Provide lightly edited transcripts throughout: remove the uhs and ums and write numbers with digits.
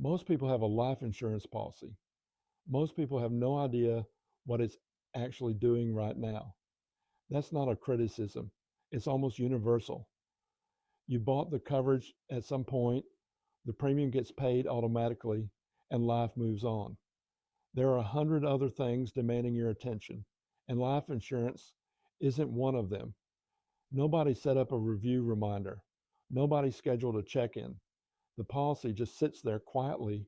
Most people have a life insurance policy. Most people have no idea what it's actually doing right now. That's not a criticism. It's almost universal. You bought the coverage at some point, the premium gets paid automatically, and life moves on. There are 100 other things demanding your attention, and life insurance isn't one of them. Nobody set up a review reminder. Nobody scheduled a check in. The policy just sits there quietly,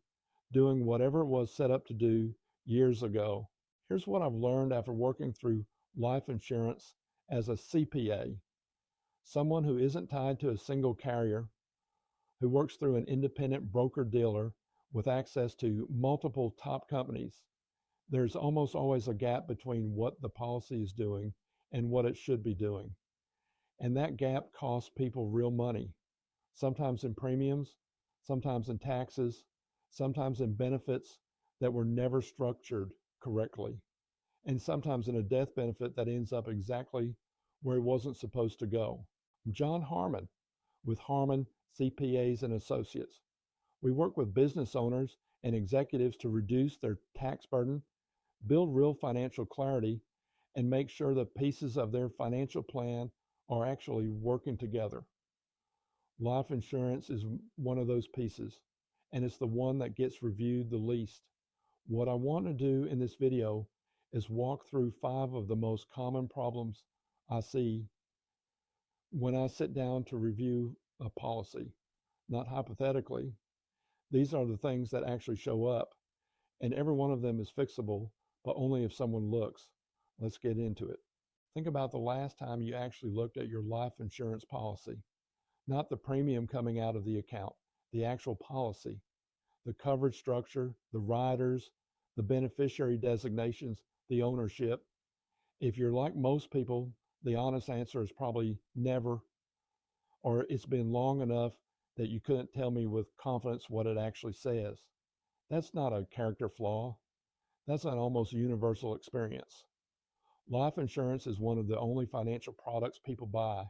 doing whatever it was set up to do years ago. Here's what I've learned after working through life insurance as a CPA, someone who isn't tied to a single carrier, who works through an independent broker dealer with access to multiple top companies. There's almost always a gap between what the policy is doing and what it should be doing. And that gap costs people real money, sometimes in premiums, sometimes in taxes, sometimes in benefits that were never structured correctly, and sometimes in a death benefit that ends up exactly where it wasn't supposed to go. I'm John Harman with Harman CPAs and Associates. We work with business owners and executives to reduce their tax burden, build real financial clarity, and make sure the pieces of their financial plan are actually working together. Life insurance is one of those pieces, and it's the one that gets reviewed the least. What I want to do in this video is walk through 5 of the most common problems I see when I sit down to review a policy. Not hypothetically, these are the things that actually show up, and every one of them is fixable, but only if someone looks. Let's get into it. Think about the last time you actually looked at your life insurance policy. Not the premium coming out of the account, the actual policy, the coverage structure, the riders, the beneficiary designations, the ownership. If you're like most people, the honest answer is probably never, or it's been long enough that you couldn't tell me with confidence what it actually says. That's not a character flaw. That's an almost universal experience. Life insurance is one of the only financial products people buy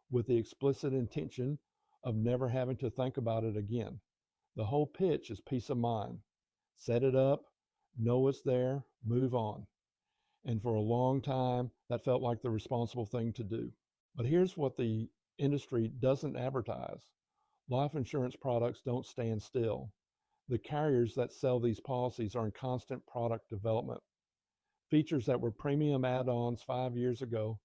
with the explicit intention of never having to think about it again. The whole pitch is peace of mind. Set it up, know it's there, move on. And for a long time, that felt like the responsible thing to do. But here's what the industry doesn't advertise. Life insurance products don't stand still. The carriers that sell these policies are in constant product development. Features that were premium add-ons 5 years ago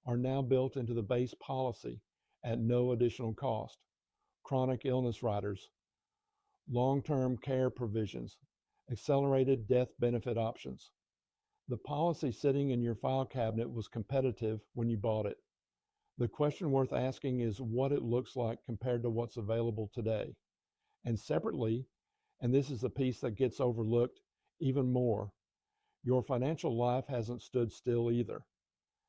are now built into the base policy at no additional cost. Chronic illness riders, long-term care provisions, accelerated death benefit options. The policy sitting in your file cabinet was competitive when you bought it. The question worth asking is what it looks like compared to what's available today. And separately, and this is the piece that gets overlooked even more, your financial life hasn't stood still either.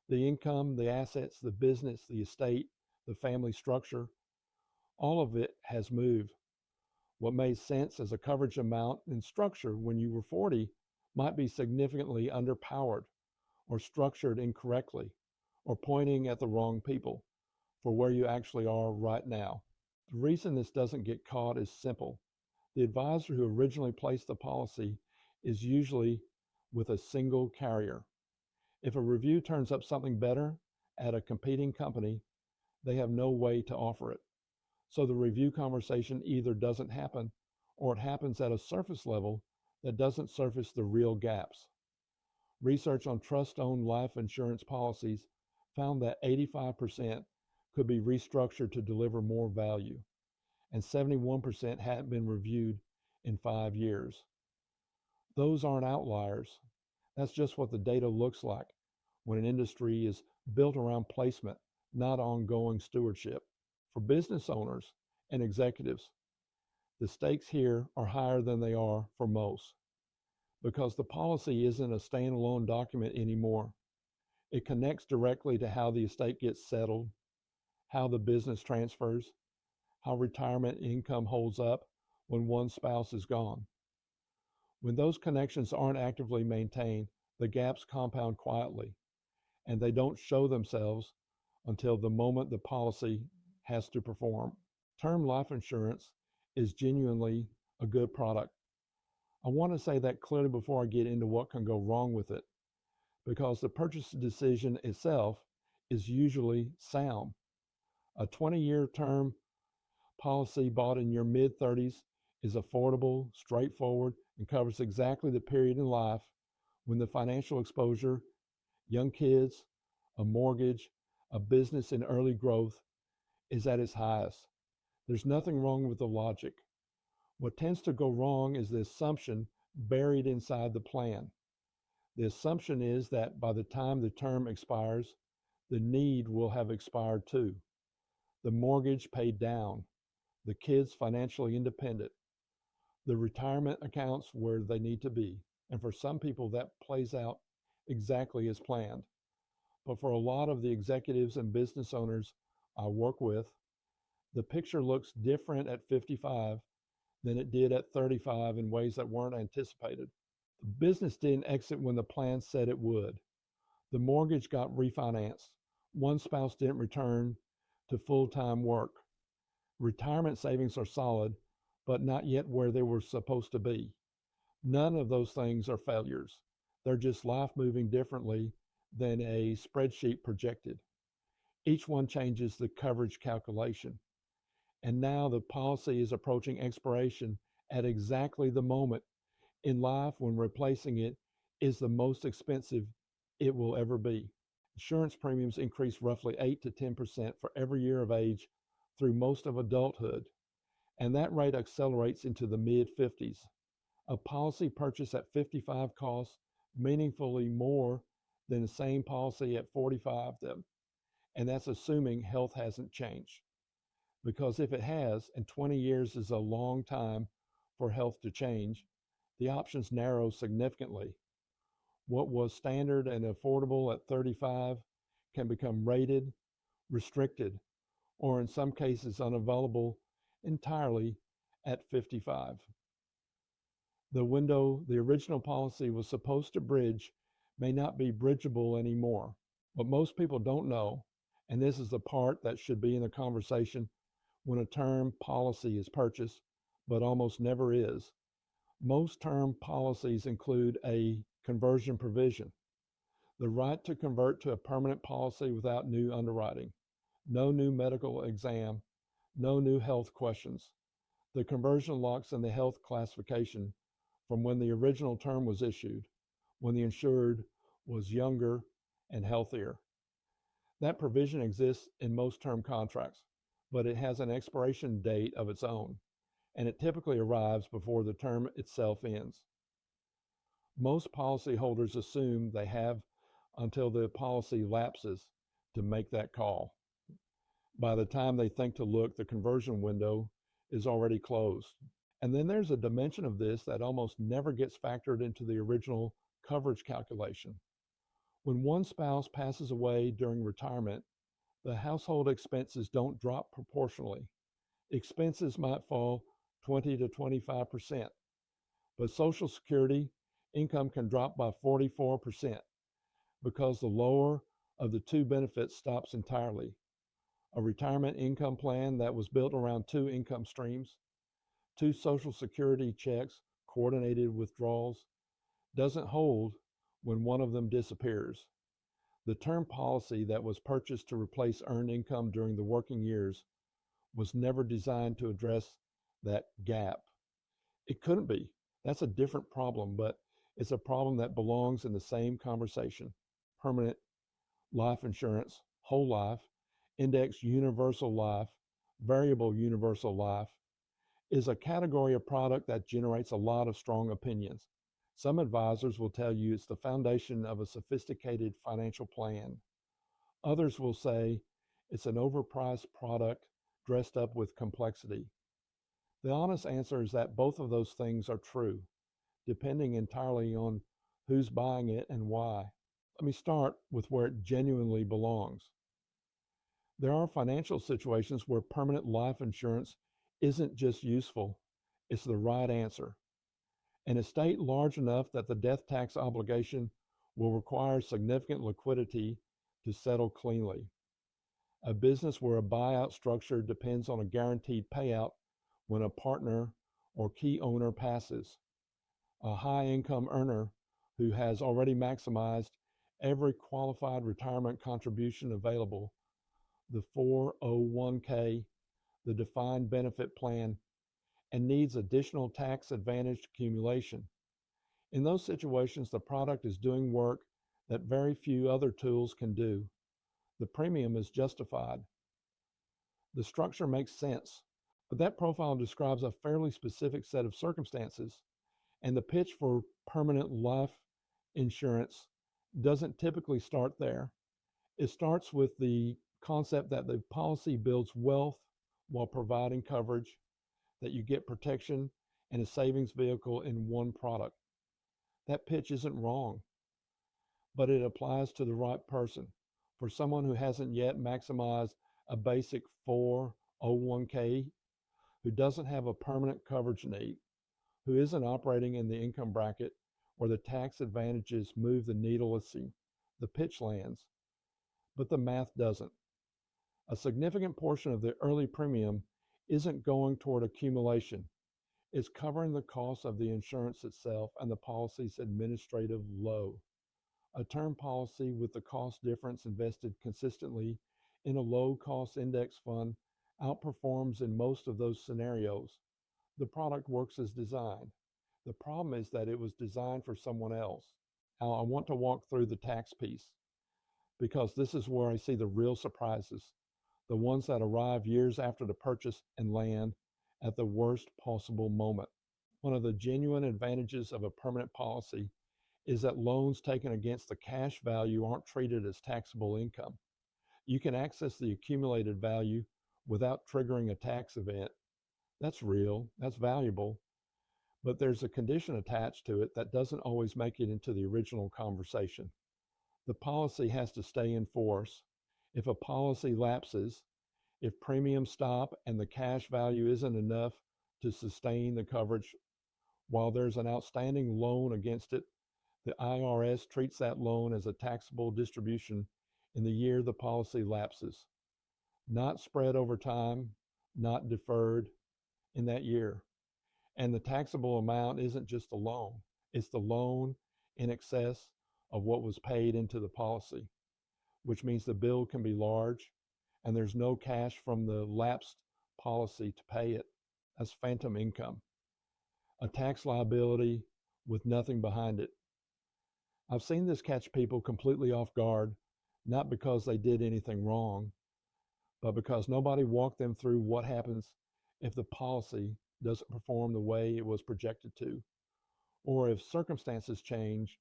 The income, the assets, the business, the estate, the family structure, all of it has moved. What made sense as a coverage amount and structure when you were 40 might be significantly underpowered or structured incorrectly or pointing at the wrong people for where you actually are right now. The reason this doesn't get caught is simple. The advisor who originally placed the policy is usually with a single carrier. If a review turns up something better at a competing company, they have no way to offer it. So the review conversation either doesn't happen or it happens at a surface level that doesn't surface the real gaps. Research on trust-owned life insurance policies found that 85% could be restructured to deliver more value, and 71% hadn't been reviewed in 5 years. Those aren't outliers. That's just what the data looks like when an industry is built around placement, not ongoing stewardship. For business owners and executives, the stakes here are higher than they are for most because the policy isn't a standalone document anymore. It connects directly to how the estate gets settled, how the business transfers, how retirement income holds up when one spouse is gone. When those connections aren't actively maintained, the gaps compound quietly, and they don't show themselves until the moment the policy has to perform. Term life insurance is genuinely a good product. I want to say that clearly before I get into what can go wrong with it, because the purchase decision itself is usually sound. A 20-year term policy bought in your mid 30s is affordable, straightforward, and covers exactly the period in life when the financial exposure, young kids, a mortgage, a business in early growth is at its highest. There's nothing wrong with the logic. What tends to go wrong is the assumption buried inside the plan. The assumption is that by the time the term expires, the need will have expired too. The mortgage paid down, the kids financially independent, the retirement accounts where they need to be. And for some people, that plays out exactly as planned. But for a lot of the executives and business owners I work with, the picture looks different at 55 than it did at 35 in ways that weren't anticipated. The business didn't exit when the plan said it would. The mortgage got refinanced. One spouse didn't return to full time work. Retirement savings are solid, but not yet where they were supposed to be. None of those things are failures. They're just life moving differently than a spreadsheet projected. Each one changes the coverage calculation. And now the policy is approaching expiration at exactly the moment in life when replacing it is the most expensive it will ever be. Insurance premiums increase roughly 8 to 10% for every year of age through most of adulthood, and that rate accelerates into the mid 50s. A policy purchased at 55 costs meaningfully more than the same policy at 45, and that's assuming health hasn't changed. Because if it has, and 20 years is a long time for health to change, the options narrow significantly. What was standard and affordable at 35 can become rated, restricted, or in some cases unavailable entirely at 55. The window the original policy was supposed to bridge may not be bridgeable anymore. What most people don't know, and this is the part that should be in the conversation when a term policy is purchased, but almost never is, most term policies include a conversion provision, the right to convert to a permanent policy without new underwriting, no new medical exam, no new health questions. The conversion locks in the health classification from when the original term was issued, when the insured was younger and healthier. That provision exists in most term contracts, but it has an expiration date of its own, and it typically arrives before the term itself ends. Most policyholders assume they have until the policy lapses to make that call. By the time they think to look, the conversion window is already closed. And then there's a dimension of this that almost never gets factored into the original coverage calculation. When one spouse passes away during retirement, the household expenses don't drop proportionally. Expenses might fall 20 to 25%, but Social Security income can drop by 44% because the lower of the two benefits stops entirely. A retirement income plan that was built around two income streams, two Social Security checks, coordinated withdrawals, doesn't hold when one of them disappears. The term policy that was purchased to replace earned income during the working years was never designed to address that gap. It couldn't be. That's a different problem, but it's a problem that belongs in the same conversation. Permanent life insurance, whole life, index universal life, variable universal life is a category of product that generates a lot of strong opinions. Some advisors will tell you it's the foundation of a sophisticated financial plan. Others will say it's an overpriced product dressed up with complexity. The honest answer is that both of those things are true, depending entirely on who's buying it and why. Let me start with where it genuinely belongs. There are financial situations where permanent life insurance isn't just useful, it's the right answer. An estate large enough that the death tax obligation will require significant liquidity to settle cleanly. A business where a buyout structure depends on a guaranteed payout when a partner or key owner passes. A high income earner who has already maximized every qualified retirement contribution available, the 401k, the defined benefit plan, and needs additional tax advantaged accumulation. In those situations, the product is doing work that very few other tools can do. The premium is justified. The structure makes sense, but that profile describes a fairly specific set of circumstances, and the pitch for permanent life insurance doesn't typically start there. It starts with the concept that the policy builds wealth while providing coverage, that you get protection and a savings vehicle in one product. That pitch isn't wrong, but it applies to the right person. For someone who hasn't yet maximized a basic 401k, who doesn't have a permanent coverage need, who isn't operating in the income bracket where the tax advantages move the needle, let's see, the pitch lands, but the math doesn't. A significant portion of the early premium isn't going toward accumulation. It's covering the cost of the insurance itself and the policy's administrative load. A term policy with the cost difference invested consistently in a low-cost index fund outperforms in most of those scenarios. The product works as designed. The problem is that it was designed for someone else. Now, I want to walk through the tax piece because this is where I see the real surprises, the ones that arrive years after the purchase and land at the worst possible moment. One of the genuine advantages of a permanent policy is that loans taken against the cash value aren't treated as taxable income. You can access the accumulated value without triggering a tax event. That's real, that's valuable, but there's a condition attached to it that doesn't always make it into the original conversation. The policy has to stay in force. If a policy lapses, if premiums stop and the cash value isn't enough to sustain the coverage while there's an outstanding loan against it, the IRS treats that loan as a taxable distribution in the year the policy lapses, not spread over time, not deferred in that year. And the taxable amount isn't just the loan, it's the loan in excess of what was paid into the policy, which means the bill can be large and there's no cash from the lapsed policy to pay it. That's phantom income, a tax liability with nothing behind it. I've seen this catch people completely off guard, not because they did anything wrong, but because nobody walked them through what happens if the policy doesn't perform the way it was projected to, or if circumstances change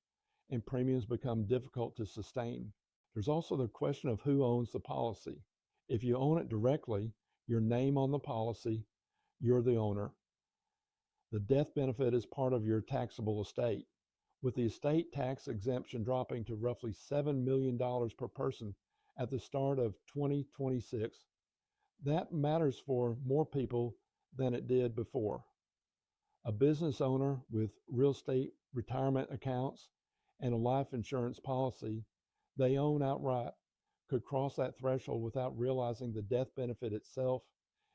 and premiums become difficult to sustain. There's also the question of who owns the policy. If you own it directly, your name on the policy, you're the owner. The death benefit is part of your taxable estate. With the estate tax exemption dropping to roughly $7 million per person at the start of 2026, that matters for more people than it did before. A business owner with real estate retirement accounts and a life insurance policy they own outright could cross that threshold without realizing the death benefit itself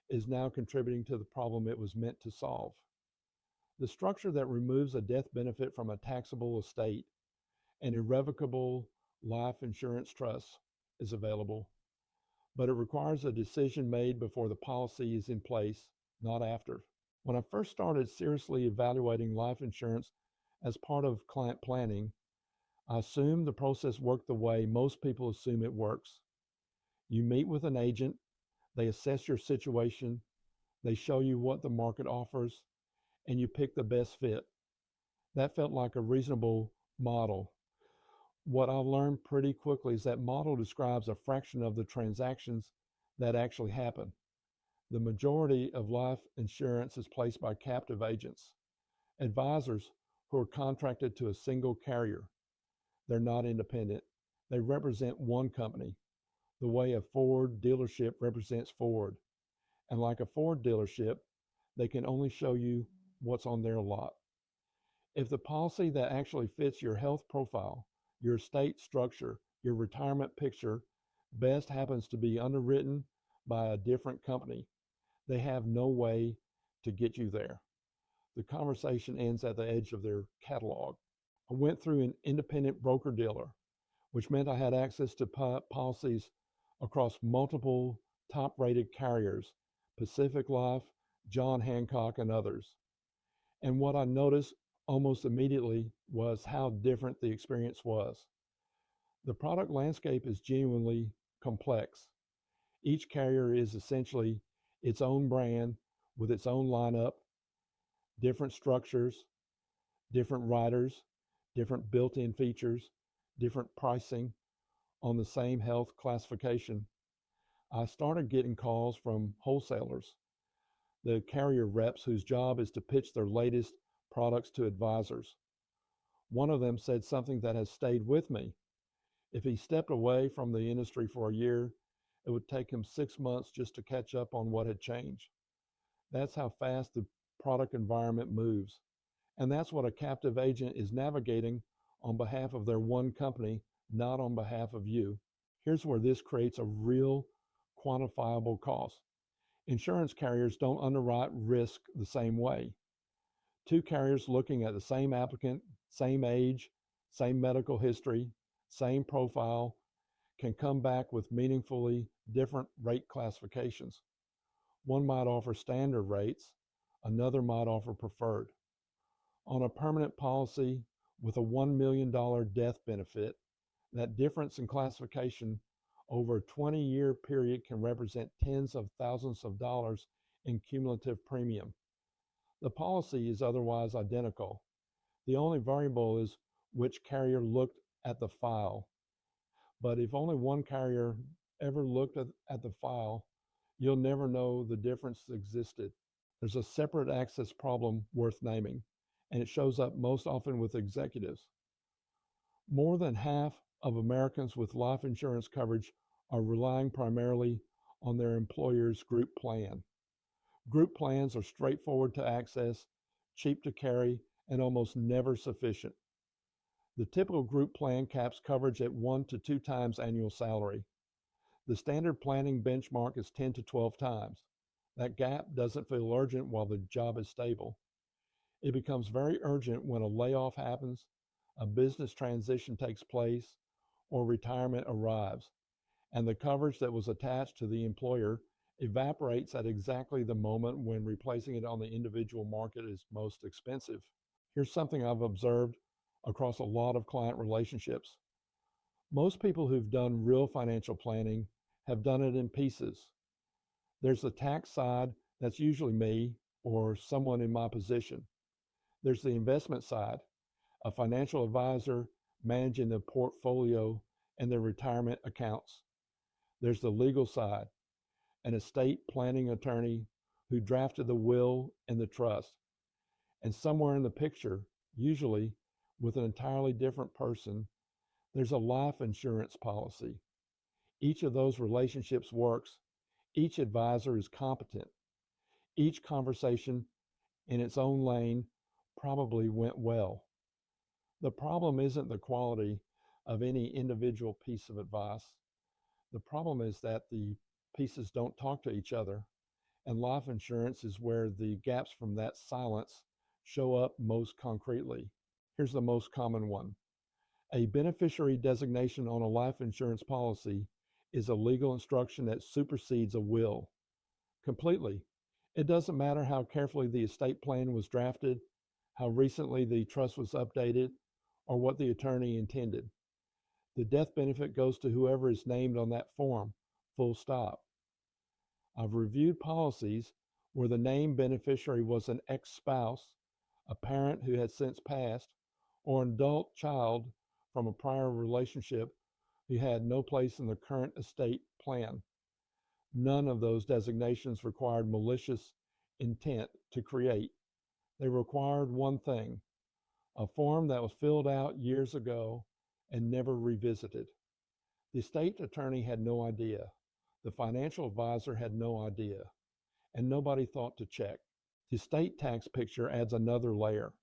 is now contributing to the problem it was meant to solve. The structure that removes a death benefit from a taxable estate, an irrevocable life insurance trust, is available, but it requires a decision made before the policy is in place, not after. When I first started seriously evaluating life insurance as part of client planning, I assumed the process worked the way most people assume it works. You meet with an agent, they assess your situation, they show you what the market offers, and you pick the best fit. That felt like a reasonable model. What I learned pretty quickly is that model describes a fraction of the transactions that actually happen. The majority of life insurance is placed by captive agents, advisors who are contracted to a single carrier. They're not independent. They represent one company, the way a Ford dealership represents Ford. And like a Ford dealership, they can only show you what's on their lot. If the policy that actually fits your health profile, your estate structure, your retirement picture best happens to be underwritten by a different company, they have no way to get you there. The conversation ends at the edge of their catalog. I went through an independent broker dealer, which meant I had access to policies across multiple top rated carriers, Pacific Life, John Hancock, and others. And what I noticed almost immediately was how different the experience was. The product landscape is genuinely complex. Each carrier is essentially its own brand with its own lineup, different structures, different riders, different built in features, different pricing on the same health classification. I started getting calls from wholesalers, the carrier reps whose job is to pitch their latest products to advisors. One of them said something that has stayed with me. If he stepped away from the industry for a year, it would take him 6 months just to catch up on what had changed. That's how fast the product environment moves. And that's what a captive agent is navigating on behalf of their one company, not on behalf of you. Here's where this creates a real quantifiable cost. Insurance carriers don't underwrite risk the same way. Two carriers looking at the same applicant, same age, same medical history, same profile, can come back with meaningfully different rate classifications. One might offer standard rates, another might offer preferred. On a permanent policy with a $1 million death benefit, that difference in classification over a 20-year period can represent tens of thousands of dollars in cumulative premium. The policy is otherwise identical. The only variable is which carrier looked at the file. But if only one carrier ever looked at the file, you'll never know the difference existed. There's a separate access problem worth naming, and it shows up most often with executives. More than half of Americans with life insurance coverage are relying primarily on their employer's group plan. Group plans are straightforward to access, cheap to carry, and almost never sufficient. The typical group plan caps coverage at 1 to 2 times annual salary. The standard planning benchmark is 10 to 12 times. That gap doesn't feel urgent while the job is stable. It becomes very urgent when a layoff happens, a business transition takes place, or retirement arrives, and the coverage that was attached to the employer evaporates at exactly the moment when replacing it on the individual market is most expensive. Here's something I've observed across a lot of client relationships. Most people who've done real financial planning have done it in pieces. There's the tax side, that's usually me or someone in my position. There's the investment side, a financial advisor managing the portfolio and their retirement accounts. There's the legal side, an estate planning attorney who drafted the will and the trust. And somewhere in the picture, usually with an entirely different person, there's a life insurance policy. Each of those relationships works. Each advisor is competent. Each conversation in its own lane probably went well. The problem isn't the quality of any individual piece of advice. The problem is that the pieces don't talk to each other, and life insurance is where the gaps from that silence show up most concretely. Here's the most common one. A beneficiary designation on a life insurance policy is a legal instruction that supersedes a will completely. It doesn't matter how carefully the estate plan was drafted, how recently the trust was updated, or what the attorney intended. The death benefit goes to whoever is named on that form, full stop. I've reviewed policies where the named beneficiary was an ex-spouse, a parent who had since passed, or an adult child from a prior relationship who had no place in the current estate plan. None of those designations required malicious intent to create. They required one thing, a form that was filled out years ago and never revisited. The estate attorney had no idea. The financial advisor had no idea. And nobody thought to check. The estate tax picture adds another layer.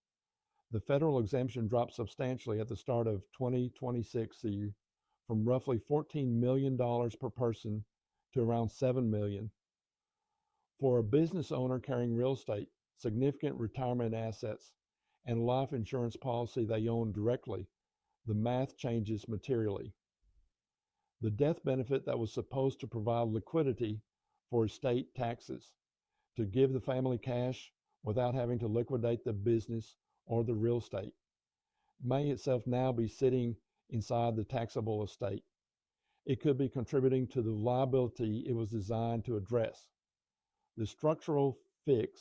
The federal exemption dropped substantially at the start of 2026 from roughly $14 million per person to around $7 million. For a business owner carrying real estate, significant retirement assets, and life insurance policy they own directly, the math changes materially. The death benefit that was supposed to provide liquidity for estate taxes, to give the family cash without having to liquidate the business or the real estate, may itself now be sitting inside the taxable estate. It could be contributing to the liability it was designed to address. The structural fix,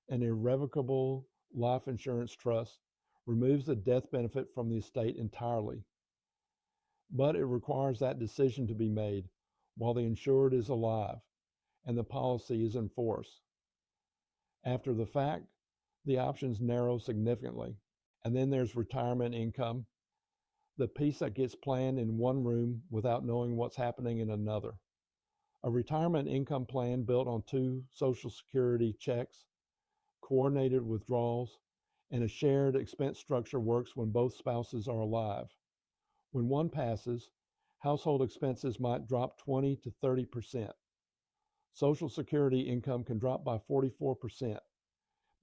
an irrevocable life insurance trust, removes the death benefit from the estate entirely. But it requires that decision to be made while the insured is alive and the policy is in force. After the fact, the options narrow significantly. And then there's retirement income, the piece that gets planned in one room without knowing what's happening in another. A retirement income plan built on 2 Social Security checks, coordinated withdrawals, and a shared expense structure works when both spouses are alive. When one passes, household expenses might drop 20 to 30%. Social Security income can drop by 44%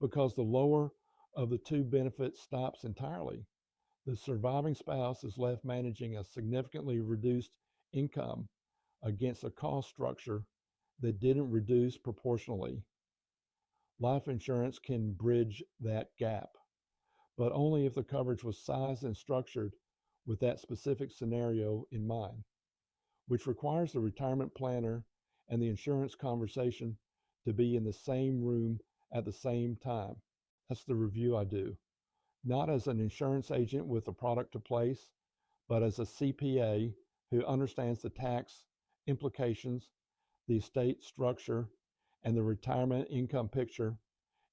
because the lower of the 2 benefits stops entirely. The surviving spouse is left managing a significantly reduced income against a cost structure that didn't reduce proportionally. Life insurance can bridge that gap, but only if the coverage was sized and structured with that specific scenario in mind, which requires the retirement planner and the insurance conversation to be in the same room at the same time. That's the review I do, not as an insurance agent with a product to place, but as a CPA who understands the tax implications, the estate structure, and the retirement income picture,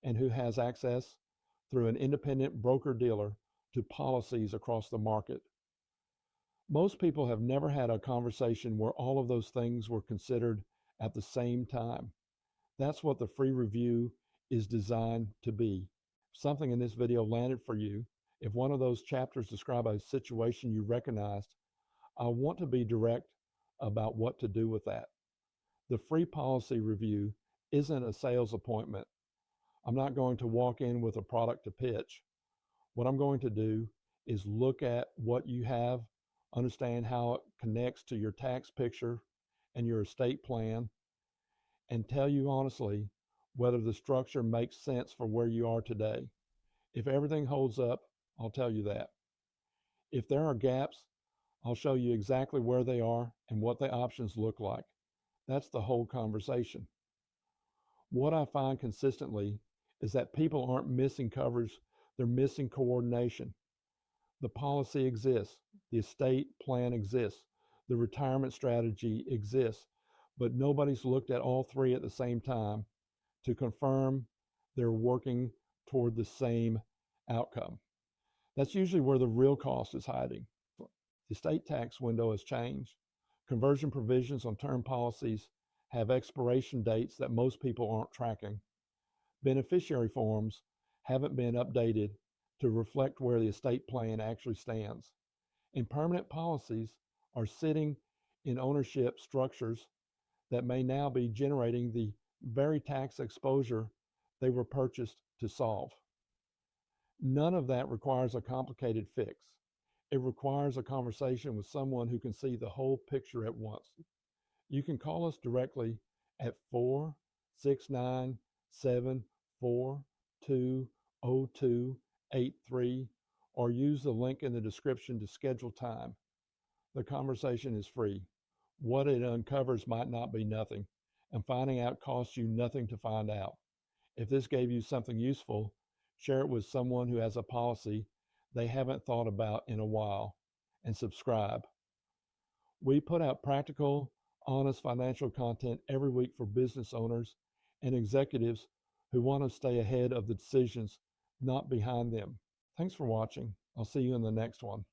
and who has access through an independent broker-dealer to policies across the market. Most people have never had a conversation where all of those things were considered at the same time. That's what the free review is designed to be. If something in this video landed for you, if one of those chapters describe a situation you recognized, I want to be direct about what to do with that. The free policy review isn't a sales appointment. I'm not going to walk in with a product to pitch. What I'm going to do is look at what you have, understand how it connects to your tax picture and your estate plan, and tell you honestly whether the structure makes sense for where you are today. If everything holds up, I'll tell you that. If there are gaps, I'll show you exactly where they are and what the options look like. That's the whole conversation. What I find consistently is that people aren't missing coverage, they're missing coordination. The policy exists, the estate plan exists, the retirement strategy exists, but nobody's looked at all 3 at the same time to confirm they're working toward the same outcome. That's usually where the real cost is hiding. The estate tax window has changed. Conversion provisions on term policies have expiration dates that most people aren't tracking. Beneficiary forms haven't been updated to reflect where the estate plan actually stands. And permanent policies are sitting in ownership structures that may now be generating the very tax exposure they were purchased to solve. None of that requires a complicated fix. It requires a conversation with someone who can see the whole picture at once. You can call us directly at 469-742-0283 or use the link in the description to schedule time. The conversation is free. What it uncovers might not be nothing, and finding out costs you nothing to find out. If this gave you something useful, share it with someone who has a policy they haven't thought about in a while, and subscribe. We put out practical, honest financial content every week for business owners and executives who want to stay ahead of the decisions, not behind them. Thanks for watching. I'll see you in the next one.